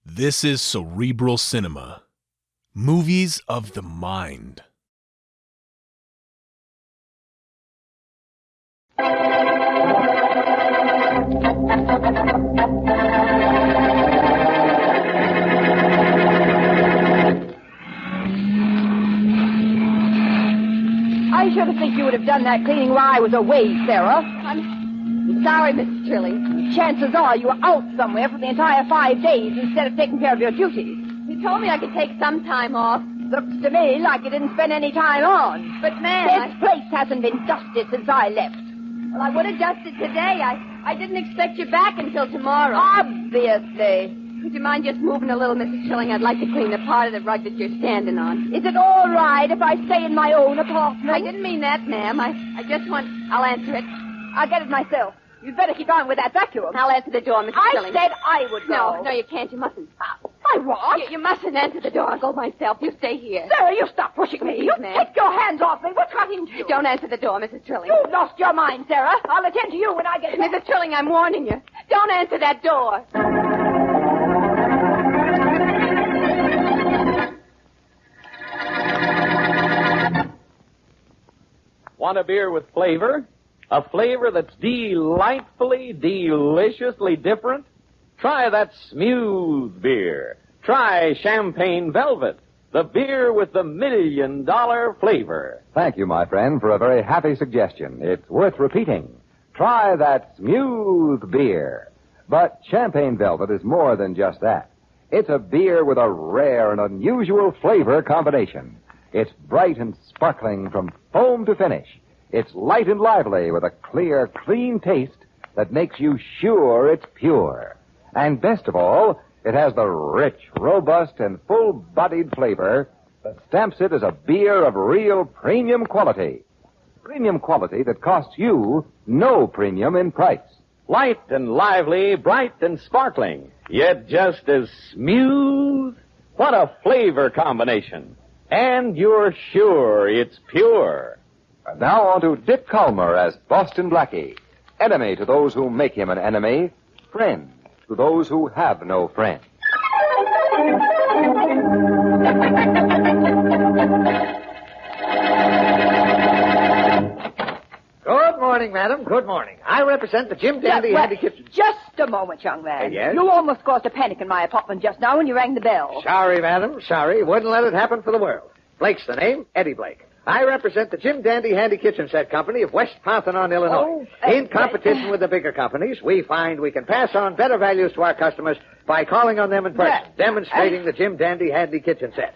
This is Cerebral Cinema. Movies of the mind. I should have think you would have done that cleaning while I was away, Sarah. I'm sorry, Mrs. Trilling. Chances are you were out somewhere for the entire 5 days instead of taking care of your duties. You told me I could take some time off. Looks to me like you didn't spend any time on. But, ma'am, This place hasn't been dusted since I left. Well, I would have dusted today. I didn't expect you back until tomorrow. Obviously. Would you mind just moving a little, Mrs. Trilling? I'd like to clean the part of the rug that you're standing on. Is it all right if I stay in my own apartment? I didn't mean that, ma'am. I just want... I'll answer it. I'll get it myself. You'd better keep on with that vacuum. I'll answer the door, Mrs. Trilling. I said I would go. No, you can't. You mustn't. I what? You mustn't answer the door. I'll go myself. You stay here. Sarah, you stop pushing me. You ma'am. take your hands off me. What's got into you? Don't answer the door, Mrs. Trilling. You've lost your mind, Sarah. I'll attend to you when I get back. Mrs. Trilling, I'm warning you. Don't answer that door. Want a beer with flavor? A flavor that's delightfully, deliciously different? Try that smooth beer. Try Champagne Velvet, the beer with the $1 million flavor. Thank you, my friend, for a very happy suggestion. It's worth repeating. Try that smooth beer. But Champagne Velvet is more than just that. It's a beer with a rare and unusual flavor combination. It's bright and sparkling from foam to finish. It's light and lively with a clear, clean taste that makes you sure it's pure. And best of all, it has the rich, robust, and full-bodied flavor that stamps it as a beer of real premium quality. Premium quality that costs you no premium in price. Light and lively, bright and sparkling, yet just as smooth. What a flavor combination. And you're sure it's pure. And now on to Dick Calmer as Boston Blackie. Enemy to those who make him an enemy. Friend to those who have no friend. Good morning, madam. Good morning. I represent the Jim Dandy Handy Kitchen. Just a moment, young man. Yes? You almost caused a panic in my apartment just now when you rang the bell. Sorry, madam. Sorry. Wouldn't let it happen for the world. Blake's the name. Eddie Blake. I represent the Jim Dandy Handy Kitchen Set Company of West Parthenon, Illinois. In competition with the bigger companies, we find we can pass on better values to our customers by calling on them in person, demonstrating the Jim Dandy Handy Kitchen Set.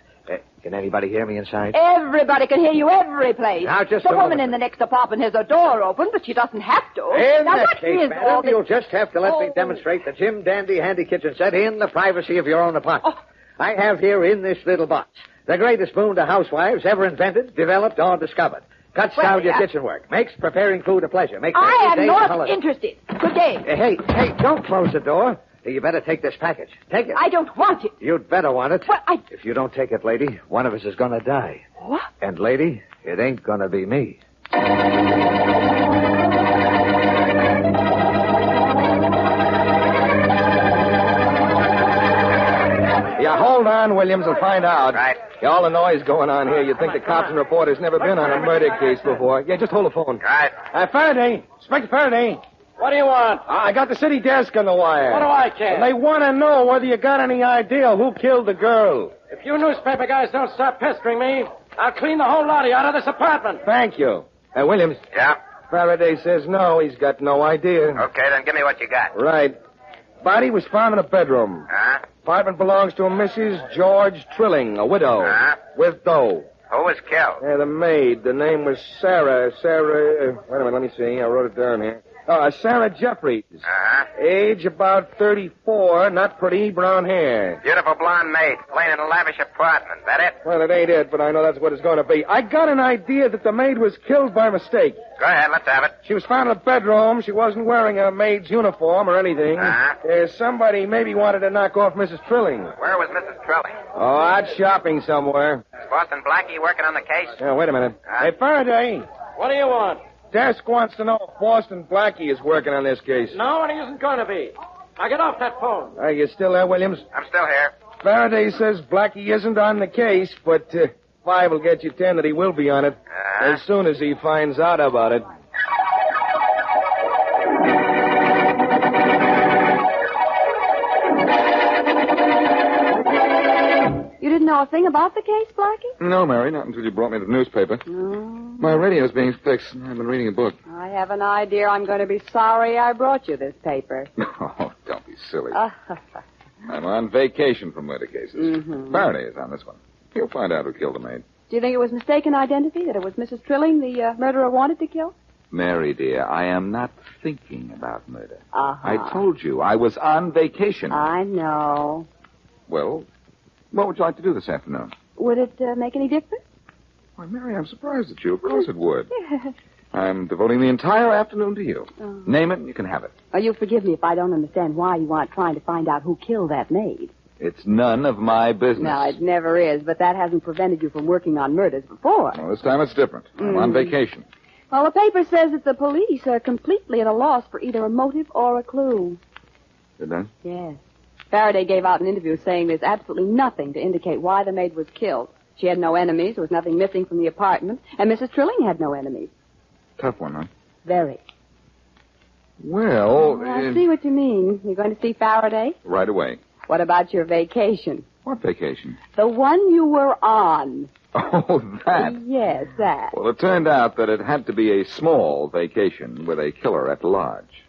Can anybody hear me inside? Everybody can hear you every place. Now, just the a woman moment. in the next apartment has a door open, but she doesn't have to. In now, that what case, is madam, all this... you'll just have to let me demonstrate the Jim Dandy Handy Kitchen Set in the privacy of your own apartment. I have here in this little box the greatest boon to housewives ever invented, developed, or discovered. Cuts down your kitchen work. Makes preparing food a pleasure. Makes I am not holiday. interested. Good day. Hey, don't close the door. You better take this package. Take it. I don't want it. You'd better want it. Well, If you don't take it, lady, one of us is going to die. What? And, lady, it ain't going to be me. Yeah, hold on, Williams. We'll find out. Right. Yeah, all the noise going on here. You'd think the cops and reporters never been on a murder case before. Yeah, just hold the phone. Right. Faraday. Inspector Faraday. What do you want? I got the city desk on the wire. What do I care? They want to know whether you got any idea who killed the girl. If you newspaper guys don't stop pestering me, I'll clean the whole lot of you out of this apartment. Thank you. Williams. Yeah? Faraday says no. He's got no idea. Okay, then give me what you got. Right. Body was found in a bedroom. Huh? Apartment belongs to a Mrs. George Trilling, a widow. Huh? With dough. Who was killed? The maid. The name was Sarah. Wait a minute, let me see. I wrote it down here. Sarah Jeffries. Uh-huh. Age about 34, not pretty, brown hair. Beautiful blonde maid, plain and lavish apartment. That it? Well, it ain't it, but I know that's what it's going to be. I got an idea that the maid was killed by mistake. Go ahead, let's have it. She was found in a bedroom. She wasn't wearing a maid's uniform or anything. Uh-huh. Somebody maybe wanted to knock off Mrs. Trilling. Where was Mrs. Trilling? Oh, out shopping somewhere. Is Boston Blackie working on the case? Yeah, wait a minute. Hey, Faraday. What do you want? Desk wants to know if Boston Blackie is working on this case. No, and he isn't going to be. Now get off that phone. Are you still there, Williams? I'm still here. Faraday says Blackie isn't on the case, but 5 will get you 10 that he will be on it as soon as he finds out about it. You didn't know a thing about the case, Blackie? No, Mary, not until you brought me the newspaper. My radio's being fixed, and I've been reading a book. I have an idea I'm going to be sorry I brought you this paper. Oh, don't be silly. I'm on vacation from murder cases. Faraday is on this one. He'll find out who killed the maid. Do you think it was mistaken identity, that it was Mrs. Trilling the murderer wanted to kill? Mary, dear, I am not thinking about murder. Uh-huh. I told you I was on vacation. I know. Well, what would you like to do this afternoon? Would it make any difference? Why, Mary, I'm surprised at you. Of course it would. I'm devoting the entire afternoon to you. Oh. Name it and you can have it. Oh, you'll forgive me if I don't understand why you aren't trying to find out who killed that maid. It's none of my business. No, it never is, but that hasn't prevented you from working on murders before. Well, this time it's different. I'm on vacation. Well, the paper says that the police are completely at a loss for either a motive or a clue. Did they? Yes. Faraday gave out an interview saying there's absolutely nothing to indicate why the maid was killed. She had no enemies, there was nothing missing from the apartment, and Mrs. Trilling had no enemies. Tough one, huh? Very. Well, I see what you mean. You're going to see Faraday? Right away. What about your vacation? What vacation? The one you were on. Oh, that. Yes, that. Well, it turned out that it had to be a small vacation with a killer at large.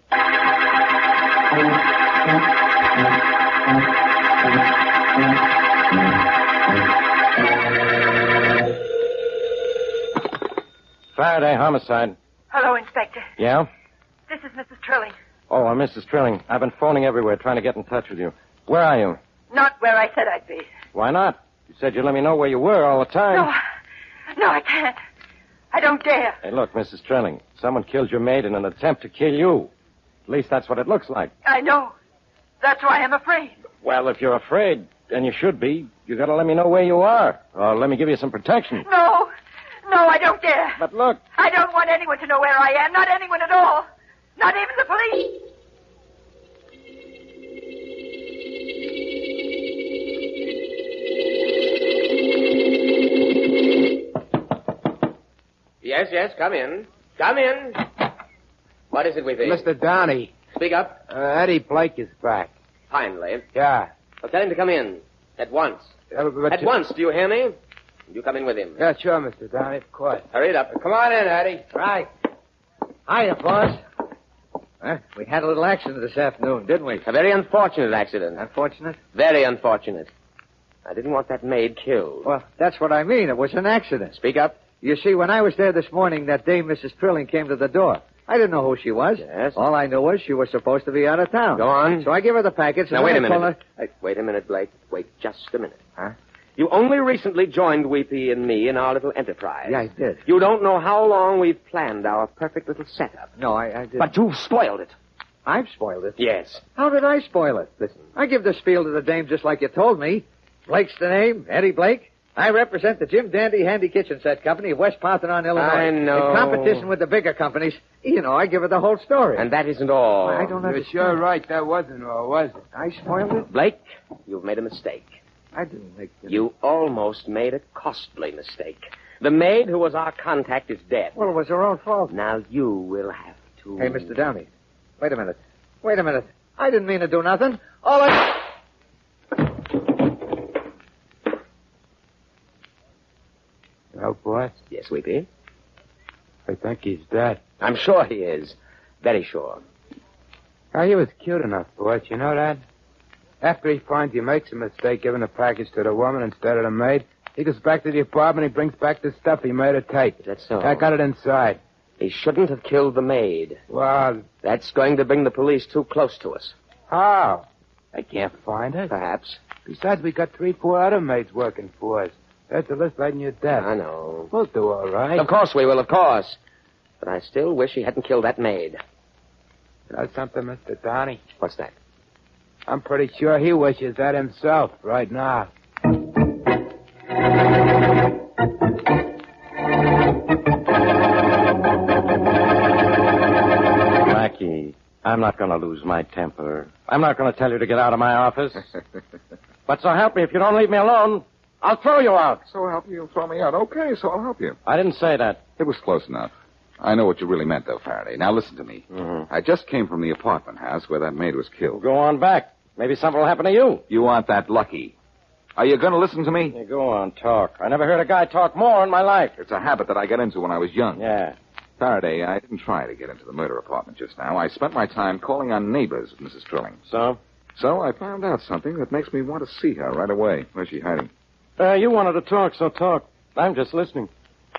Faraday, homicide. Hello, Inspector. Yeah? This is Mrs. Trilling. Oh, Mrs. Trilling. I've been phoning everywhere trying to get in touch with you. Where are you? Not where I said I'd be. Why not? You said you'd let me know where you were all the time. No, I can't. I don't dare. Hey, look, Mrs. Trilling. Someone killed your maid in an attempt to kill you. At least that's what it looks like. I know. That's why I'm afraid. Well, if you're afraid, and you should be, you gotta let me know where you are. Or let me give you some protection. No, I don't dare. But look. I don't want anyone to know where I am. Not anyone at all. Not even the police. Yes, come in. Come in. What is it we think? Mr. Downey. Speak up. Eddie Blake is back. Finally. Yeah. Well, tell him to come in. At once. But At once, do you hear me? You come in with him. Yeah, sure, Mr. Downey, of course. Hurry it up. Come on in, Eddie. Right. Hiya, boss. We had a little accident this afternoon, didn't we? A very unfortunate accident. Unfortunate? Very unfortunate. I didn't want that maid killed. Well, that's what I mean. It was an accident. Speak up. You see, when I was there this morning, that dame, Mrs. Trilling, came to the door. I didn't know who she was. Yes. All I knew was she was supposed to be out of town. Go on. So I give her the package. Now, wait a minute. Wait a minute, Blake. Wait just a minute. Huh? You only recently joined Weepy and me in our little enterprise. Yeah, I did. You don't know how long we've planned our perfect little setup. No, I did. But you've spoiled it. I've spoiled it. Yes. How did I spoil it? Listen, I give the spiel to the dame just like you told me. Blake's the name, Eddie Blake. I represent the Jim Dandy Handy Kitchen Set Company of West Parthenon, Illinois. I know. In competition with the bigger companies. You know, I give her the whole story. And that isn't all. I don't understand. You're sure right. That wasn't all, was it? I spoiled it? Blake, you've made a mistake. I didn't make it. You almost made a costly mistake. The maid who was our contact is dead. Well, it was her own fault. Now you will have to... Hey, Mr. Downey. Wait a minute. I didn't mean to do nothing. All I... Well, boss, Yes, Weepy? I think he's dead. I'm sure he is. Very sure. Oh, he was cute enough, boss. You know that? After he finds he makes a mistake giving the package to the woman instead of the maid, he goes back to the apartment and he brings back the stuff he made her take. Is that so? I got it inside. He shouldn't have killed the maid. Well, That's going to bring the police too close to us. how? I can't find it. Perhaps. Besides, we got 3-4 other maids working for us. That's the list right in your desk. I know. We'll do all right. Of course we will, of course. But I still wish he hadn't killed that maid. You know something, Mr. Downey? What's that? I'm pretty sure he wishes that himself right now. Blackie, I'm I'm not going to lose my temper. I'm not going to tell you to get out of my office. But so help me, if you don't leave me alone, I'll throw you out. So help you, you'll throw me out. Okay, so I'll help you. I didn't say that. It was close enough. I know what you really meant, though, Faraday. Now listen to me. Mm-hmm. I just came from the apartment house where that maid was killed. Go on back. Maybe something will happen to you. You aren't that lucky. Are you going to listen to me? Yeah, go on, talk. I never heard a guy talk more in my life. It's a habit that I got into when I was young. Yeah. Faraday, I didn't try to get into the murder apartment just now. I spent my time calling on neighbors of Mrs. Trilling. So? So I found out something that makes me want to see her right away. Where's she hiding? You wanted to talk, so talk. I'm just listening.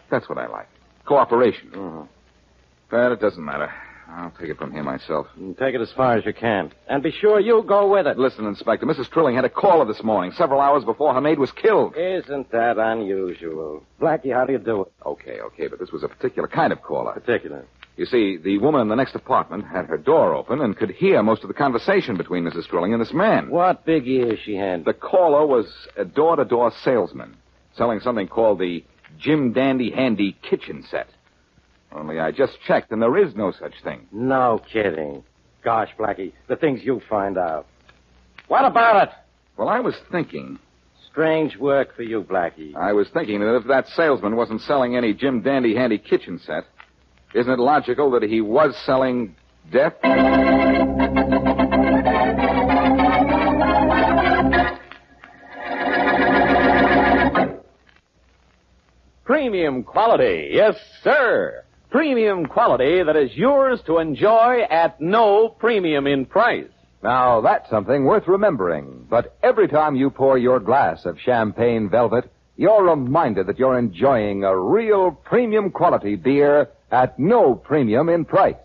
That's what I like. Cooperation. Mm-hmm. But it doesn't matter. I'll take it from here myself. Take it as far as you can. And be sure you go with it. Listen, Inspector, Mrs. Trilling had a caller this morning, several hours before her maid was killed. Isn't that unusual? Blackie, how do you do it? Okay, but this was a particular kind of caller. Particular? You see, the woman in the next apartment had her door open and could hear most of the conversation between Mrs. Trilling and this man. What big ears she had? The caller was a door-to-door salesman selling something called the Jim Dandy Handy Kitchen Set. Only I just checked, and there is no such thing. No kidding. Gosh, Blackie, the things you find out. What about it? Well, I was thinking... Strange work for you, Blackie. I was thinking that if that salesman wasn't selling any Jim Dandy Handy Kitchen Set, isn't it logical that he was selling death? Premium quality, yes, sir. Premium quality that is yours to enjoy at no premium in price. Now, that's something worth remembering. But every time you pour your glass of champagne velvet, you're reminded that you're enjoying a real premium quality beer at no premium in price.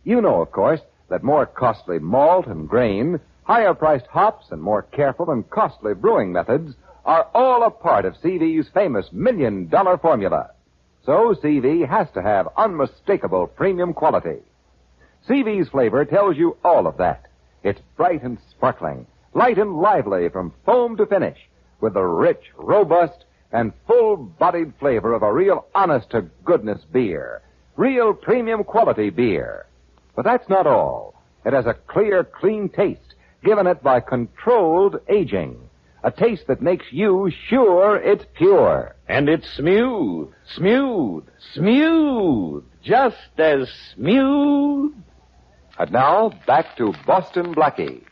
You know, of course, that more costly malt and grain, higher-priced hops, and more careful and costly brewing methods are all a part of CV's famous million-dollar formula. So CV has to have unmistakable premium quality. CV's flavor tells you all of that. It's bright and sparkling, light and lively from foam to finish, with the rich, robust, and full-bodied flavor of a real honest-to-goodness beer. Real premium quality beer. But that's not all. It has a clear, clean taste, given it by controlled aging. A taste that makes you sure it's pure. And it's smooth, just as smooth. And now, back to Boston Blackie.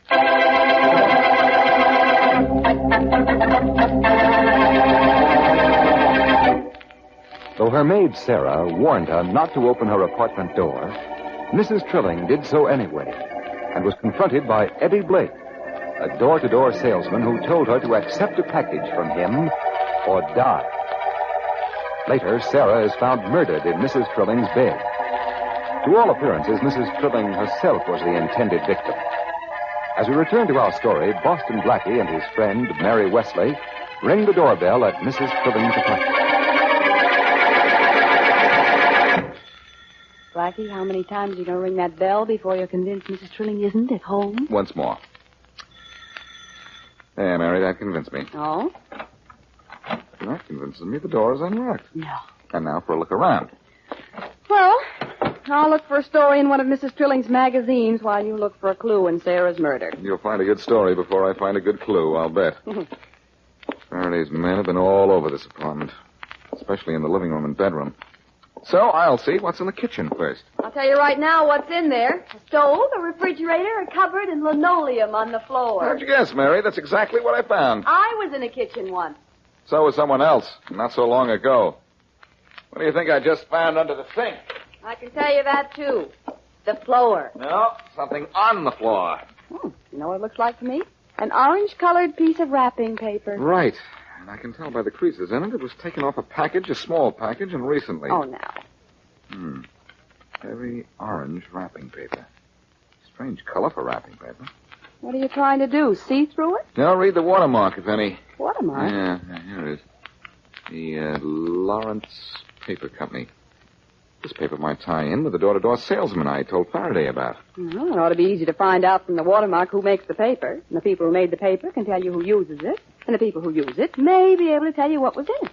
Though her maid Sarah warned her not to open her apartment door, Mrs. Trilling did so anyway, and was confronted by Eddie Blake, a door-to-door salesman who told her to accept a package from him or die. Later, Sarah is found murdered in Mrs. Trilling's bed. To all appearances, Mrs. Trilling herself was the intended victim. As we return to our story, Boston Blackie and his friend, Mary Wesley, ring the doorbell at Mrs. Trilling's apartment. Blackie, how many times are you going to ring that bell before you're convinced Mrs. Trilling isn't at home? Once more. There, Mary, that convinced me. Oh? That convinces me the door is unlocked. No. And now for a look around. Well, I'll look for a story in one of Mrs. Trilling's magazines while you look for a clue in Sarah's murder. You'll find a good story before I find a good clue, I'll bet. Faraday's men have been all over this apartment, especially in the living room and bedroom. So I'll see what's in the kitchen first. I'll tell you right now what's in there. A stove, a refrigerator, a cupboard, and linoleum on the floor. How'd you guess, Mary? That's exactly what I found. I was in a kitchen once. So was someone else, not so long ago. What do you think I just found under the sink? I can tell you that, too. The floor. No, something on the floor. You know what it looks like to me? An orange-colored piece of wrapping paper. Right. And I can tell by the creases in it, it was taken off a package, a small package, and recently. Oh, now. Heavy orange wrapping paper. Strange color for wrapping paper. What are you trying to do, see through it? No, read the watermark, if any. Watermark? Yeah, here it is. The Lawrence Paper Company. This paper might tie in with the door-to-door salesman I told Faraday about. Well, it ought to be easy to find out from the watermark who makes the paper. And the people who made the paper can tell you who uses it. And the people who use it may be able to tell you what was in it.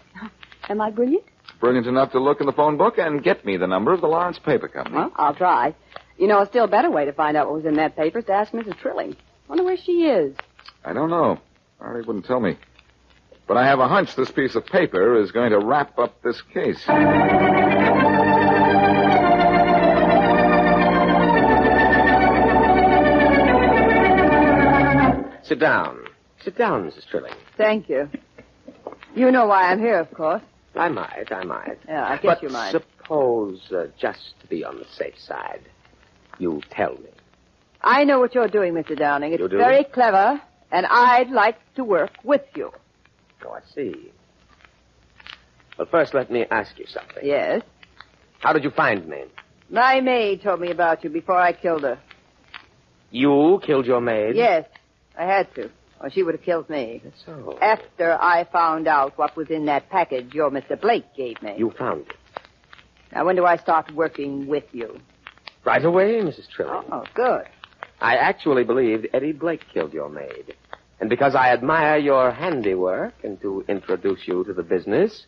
Am I brilliant? Brilliant enough to look in the phone book and get me the number of the Lawrence Paper Company. Well, I'll try. You know, a still better way to find out what was in that paper is to ask Mrs. Trilling. Wonder where she is. I don't know. Faraday wouldn't tell me. But I have a hunch this piece of paper is going to wrap up this case. Sit down. Sit down, Mrs. Trilling. Thank you. You know why I'm here, of course. I might. Yeah, I guess But you might. suppose, just to be on the safe side, you tell me. I know what you're doing, Mr. Downing. It's You do? very clever, and I'd like to work with you. Oh, I see. Well, first, let me ask you something. Yes? How did you find me? My maid told me about you before I killed her. You killed your maid? Yes, I had to, or she would have killed me. So. After I found out what was in that package your Mr. Blake gave me. You found it. Now, when do I start working with you? Right away, Mrs. Trilling. Oh, good. I actually believed Eddie Blake killed your maid. And because I admire your handiwork and to introduce you to the business,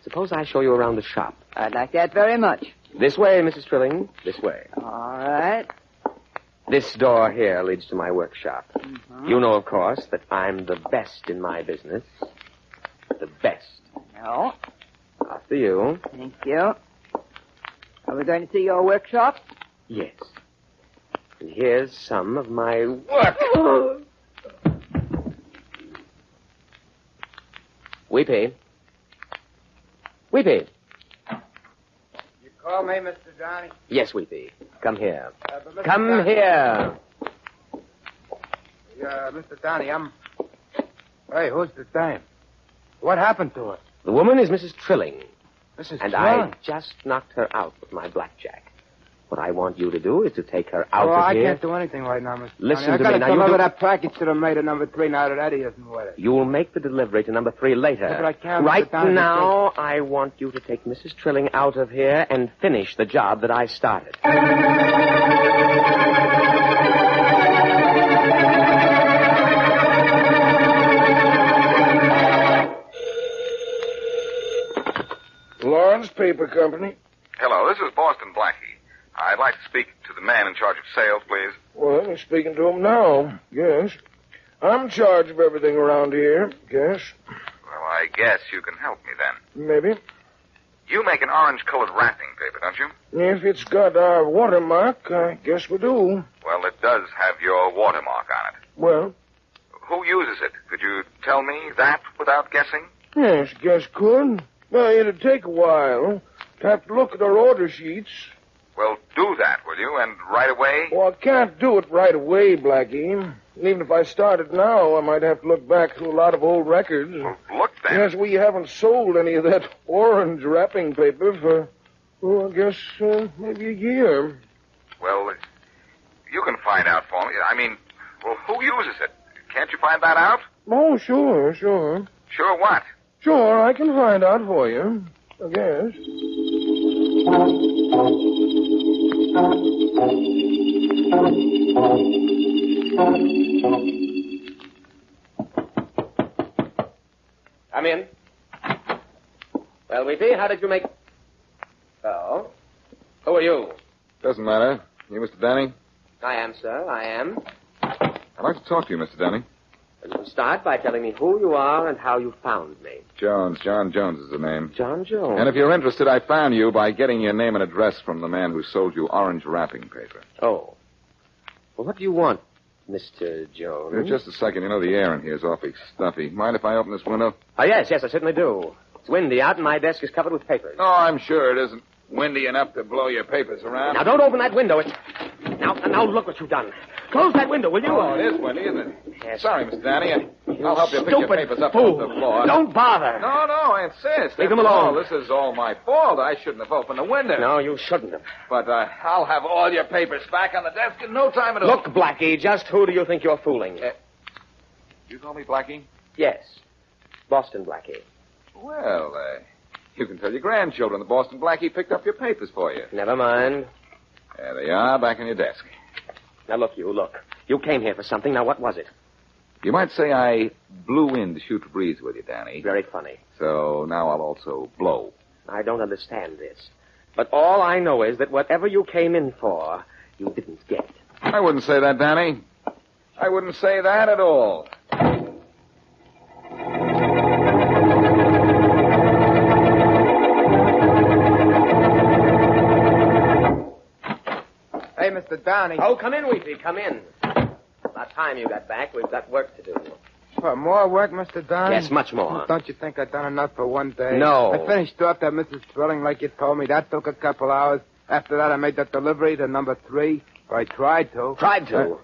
suppose I show you around the shop. I'd like that very much. This way, Mrs. Trilling. This way. All right. This door here leads to my workshop. Mm-hmm. You know, of course, that I'm the best in my business. The best. No. After you. Thank you. Are we going to see your workshop? Yes. And here's some of my work. Weepy. Weepy. You call me, Mr. Downey? Yes, Weepy. Come here. But Mr. Come Downey- here. Mr. Downey, Hey, who's the dame? What happened to her? The woman is Mrs. Trilling. Mrs. And Trilling? I just knocked her out with my blackjack. What I want you to do is to take her out Oh, of I here. can't do anything right now, Mr. Listen Downey. to me. I Now, gotta you deliver do- that package to the maid at number 3 now that Eddie isn't with it. You'll make the delivery to number 3 later. Yeah, but I can't, Right Mr. Downey, now, I want you to take Mrs. Trilling out of here and finish the job that I started. Lawrence Paper Company. Hello, this is Boston Blackie. I'd like to speak to the man in charge of sales, please. Well, I'm speaking to him now. Yes. I'm in charge of everything around here. Yes. Well, I guess you can help me then. Maybe. You make an orange-colored wrapping paper, don't you? If it's got our watermark, I guess we do. Well, it does have your watermark on it. Well, Who uses it? Could you tell me that without guessing? yes, guess could. Well, it'd take a while. Have to look at our order sheets. Well, do that, will you? And right away? Well, I can't do it right away, Blackie. And even if I started now, I might have to look back through a lot of old records. Well, look then. Yes, we haven't sold any of that orange wrapping paper for, I guess, maybe a year. Well, you can find out for me. I mean, well, who uses it? Can't you find that out? Oh, sure. Sure what? Sure, I can find out for you, I guess. Come in. Well, Weepy, how did you make... Oh? Who are you? Doesn't matter. You, Mr. Danny? I am, sir. I am. I'd like to talk to you, Mr. Danny. And you can start by telling me who you are and how you found me. Jones. John Jones is the name. John Jones. And if you're interested, I found you by getting your name and address from the man who sold you orange wrapping paper. Oh. Well, what do you want, Mr. Jones? Just a second. You know, the air in here is awfully stuffy. Mind if I open this window? Oh, yes, I certainly do. It's windy out and my desk is covered with papers. No, I'm sure it isn't windy enough to blow your papers around. Now, don't open that window. It's... Now, look what you've done. Close that window, will you? Oh, it is windy, isn't it? Yes. Sorry, Mr. Danny. I'll help you pick your Stupid papers up fool. off the floor. Don't bother. No, I insist. Leave them After alone. all, this is all my fault. I shouldn't have opened the window. No, you shouldn't have. But I'll have all your papers back on the desk in no time at all. Look, Blackie, just who do you think you're fooling? You call me Blackie? Yes. Boston Blackie. Well, you can tell your grandchildren the Boston Blackie picked up your papers for you. Never mind. There they are, back on your desk. Now, look. You came here for something. Now, what was it? You might say I blew in to shoot the breeze with you, Danny. Very funny. So now I'll also blow. I don't understand this. But all I know is that whatever you came in for, you didn't get. I wouldn't say that, Danny. I wouldn't say that at all. Hey, Mr. Downey. Oh, come in, Weepy, come in. About time you got back. We've got work to do. For more work, Mr. Downey? Yes, much more. Don't you think I've done enough for one day? No. I finished off that Mrs. Trilling like you told me. That took a couple hours. After that, I made that delivery to number 3. Or I tried to. Tried to?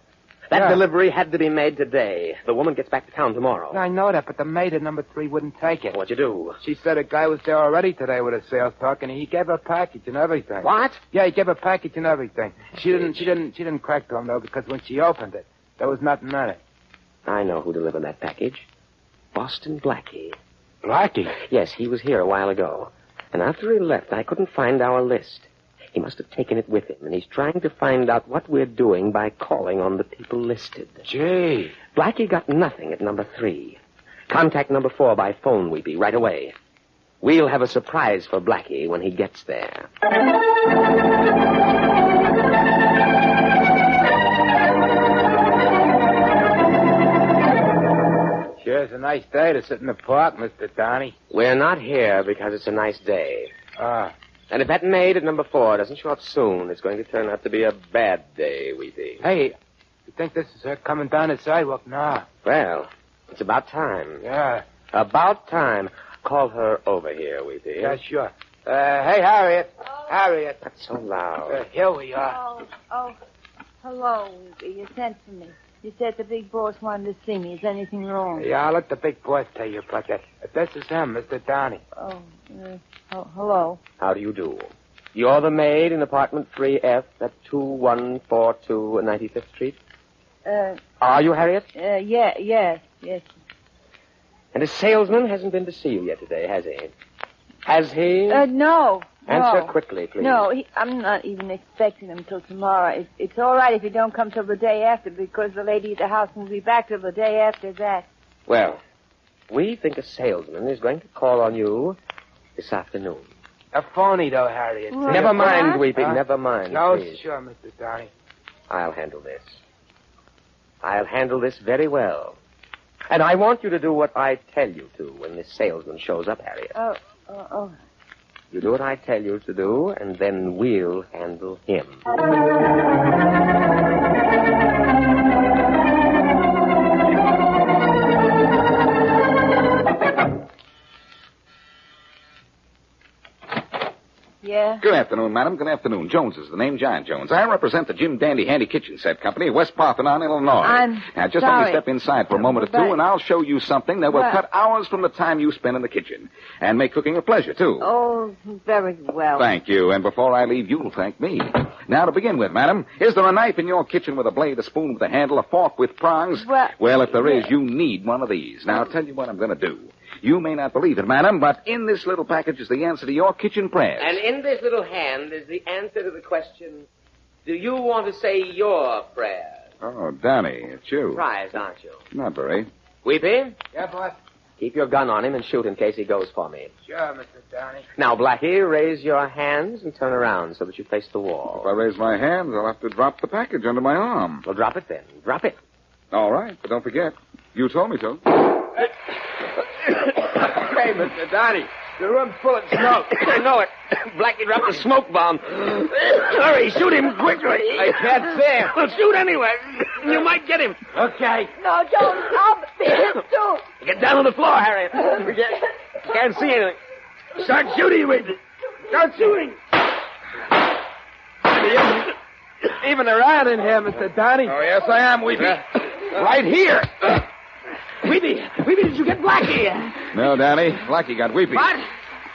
That yeah. delivery had to be made today. The woman gets back to town tomorrow. I know that, but the maid at number 3 wouldn't take it. What'd you do? She said a guy was there already today with a sales talk, and he gave her a package and everything. What? Yeah, he gave her a package and everything. She didn't crack to him, though, because when she opened it, there was nothing in it. I know who delivered that package. Boston Blackie. Blackie? Yes, he was here a while ago. And after he left, I couldn't find our list. He must have taken it with him, and he's trying to find out what we're doing by calling on the people listed. Gee. Blackie got nothing at number 3. Contact number 4 by phone, Weepy, right away. We'll have a surprise for Blackie when he gets there. Sure, it's a nice day to sit in the park, Mr. Downey. We're not here because it's a nice day. Ah. And if that maid at number 4 doesn't show up soon, it's going to turn out to be a bad day, Weepy. Hey, you think this is her coming down the sidewalk? Nah. Well, it's about time. Yeah. About time. Call her over here, Weepy. Yeah, sure. Hey, Harriet. Oh. Harriet. That's so loud. Here we are. Oh, hello, Weepy. You sent for me. You said the big boss wanted to see me. Is anything wrong? Yeah, I'll let the big boss tell you about that. This is him, Mr. Downey. Hello. How do you do? You're the maid in apartment 3F at 2142 95th Street? Are you, Harriet? Yes. And a salesman hasn't been to see you yet today, has he? Has he? No. Answer quickly, please. No, I'm not even expecting him till tomorrow. It's all right if he don't come till the day after, because the lady at the house will be back till the day after that. Well, we think a salesman is going to call on you this afternoon. A phony, though, Harriet. What? Never mind, What? Weeping, never mind. No, please. sure, Mr. Downey. I'll handle this. I'll handle this very well. And I want you to do what I tell you to when this salesman shows up, Harriet. Oh. You do what I tell you to do, and then we'll handle him. Yeah? Good afternoon, madam. Good afternoon. Jones is the name, Giant Jones. I represent the Jim Dandy Handy Kitchen Set Company of West Parthenon, Illinois. I'm Now, just sorry. let me step inside for a moment or two, But- and I'll show you something that will What? cut hours from the time you spend in the kitchen and make cooking a pleasure, too. Oh, very well. Thank you. And before I leave, you'll thank me. Now, to begin with, madam, is there a knife in your kitchen with a blade, a spoon with a handle, a fork with prongs? Well, if there is, you need one of these. Now, I'll tell you what I'm going to do. You may not believe it, madam, but in this little package is the answer to your kitchen prayers. And in this little hand is the answer to the question, do you want to say your prayers? Oh, Danny, it's you. Surprised, aren't you? Not very. Weepy, Yeah, boss? keep your gun on him and shoot in case he goes for me. Sure, Mr. Downey. Now, Blackie, raise your hands and turn around so that you face the wall. If I raise my hands, I'll have to drop the package under my arm. Well, drop it then. Drop it. All right, but don't forget, you told me to. Hey, Mr. Downey, the room's full of smoke. I know it. Blackie dropped a smoke bomb. Hurry, shoot him quickly. I can't see him. Well, shoot anyway. You might get him. Okay. No, don't. I'll be hit, too. Get down on the floor, Harriet. You can't see anything. Start shooting, Weepy. Start shooting. Even around in here, Mr. Downey. Oh, yes, I am, Weepy. Right here. Weepy, did you get Blackie? No, Danny. Blackie got Weepy. What?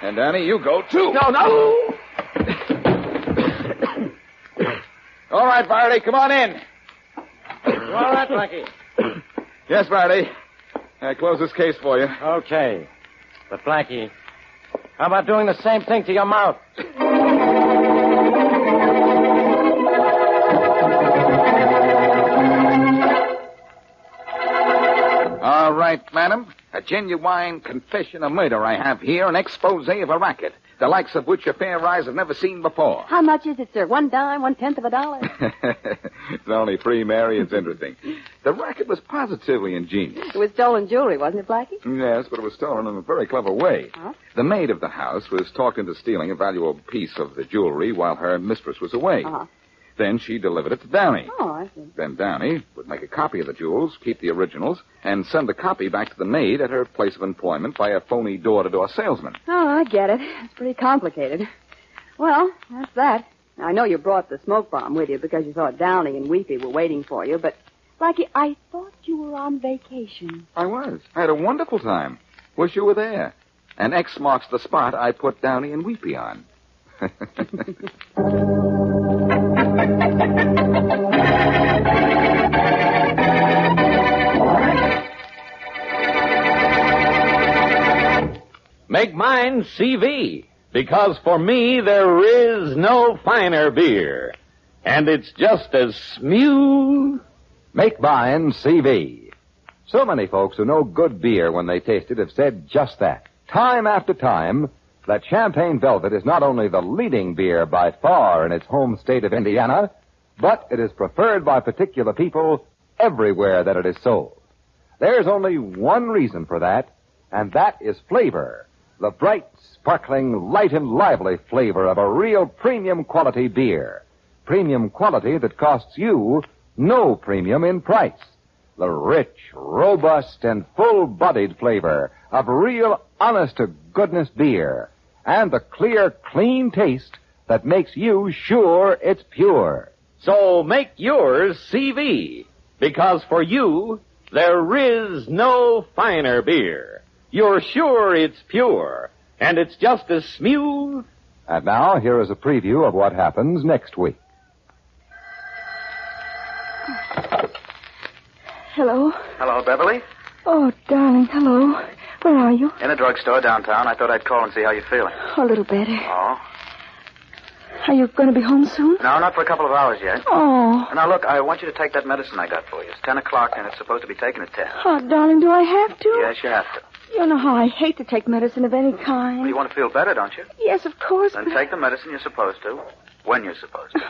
And, Danny, you go, too. No. All right, Faraday, come on in. All right, Blackie. Yes, Faraday. I close this case for you. Okay. But, Blackie, how about doing the same thing to your mouth? All right, madam. A genuine confession of murder I have here, an expose of a racket. the likes of which your fair eyes have never seen before. How much is it, sir? 1 dime, 1/10 of a dollar? It's only free, Mary. It's interesting. The racket was positively ingenious. It was stolen jewelry, wasn't it, Blackie? Yes, but it was stolen in a very clever way. Huh? The maid of the house was talked into stealing a valuable piece of the jewelry while her mistress was away. Uh-huh. Then she delivered it to Downey. Oh, I see. Then Downey would make a copy of the jewels, keep the originals, and send the copy back to the maid at her place of employment by a phony door-to-door salesman. Oh, I get it. It's pretty complicated. Well, that's that. I know you brought the smoke bomb with you because you thought Downey and Weepy were waiting for you, but, Blackie, I thought you were on vacation. I was. I had a wonderful time. Wish you were there. And X marks the spot I put Downey and Weepy on. Make mine CV, because for me there is no finer beer. And it's just as smooth. Make mine CV. So many folks who know good beer when they taste it have said just that, time after time, that Champagne Velvet is not only the leading beer by far in its home state of Indiana, but it is preferred by particular people everywhere that it is sold. There's only one reason for that, and that is flavor. The bright, sparkling, light and lively flavor of a real premium quality beer. Premium quality that costs you no premium in price. The rich, robust, and full-bodied flavor of real, honest-to-goodness beer. And the clear, clean taste that makes you sure it's pure. So make yours CV, because for you, there is no finer beer. You're sure it's pure, and it's just as smooth. And now, here is a preview of what happens next week. Hello? Hello, Beverly. Oh, darling, hello. Where are you? In a drugstore downtown. I thought I'd call and see how you're feeling. A little better. Oh? Are you going to be home soon? No, not for a couple of hours yet. Oh. Now, look, I want you to take that medicine I got for you. It's 10 o'clock, and it's supposed to be taken at 10. Oh, darling, do I have to? Yes, you have to. You know how I hate to take medicine of any kind. Well, you want to feel better, don't you? Yes, of course. Then take the medicine you're supposed to, when you're supposed to.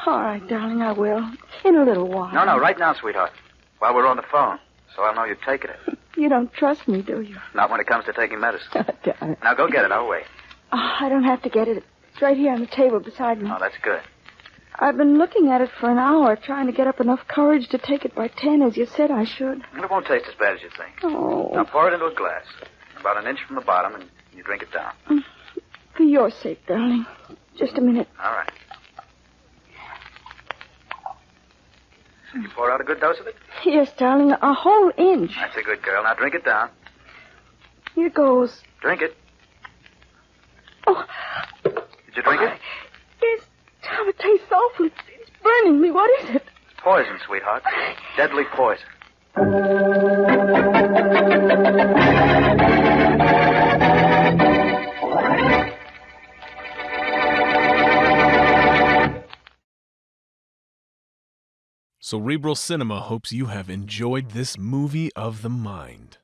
All right, darling, I will. In a little while. No, right now, sweetheart. While we're on the phone, so I'll know you're taking it. You don't trust me, do you? Not when it comes to taking medicine. Darling. Now, go get it. I'll wait. Oh, I don't have to get it. It's right here on the table beside me. Oh, that's good. I've been looking at it for an hour, trying to get up enough courage to take it by 10, as you said I should. Well, it won't taste as bad as you think. Oh. Now, pour it into a glass, about an inch from the bottom, and you drink it down. For your sake, darling. Just a minute. All right. So you pour out a good dose of it? Yes, darling, a whole inch. That's a good girl. Now, drink it down. Here goes. Drink it. Oh. Did you drink it? Yes. Tom, it tastes awful. It's burning me. What is it? Poison, sweetheart. Deadly poison. Cerebral Cinema hopes you have enjoyed this movie of the mind.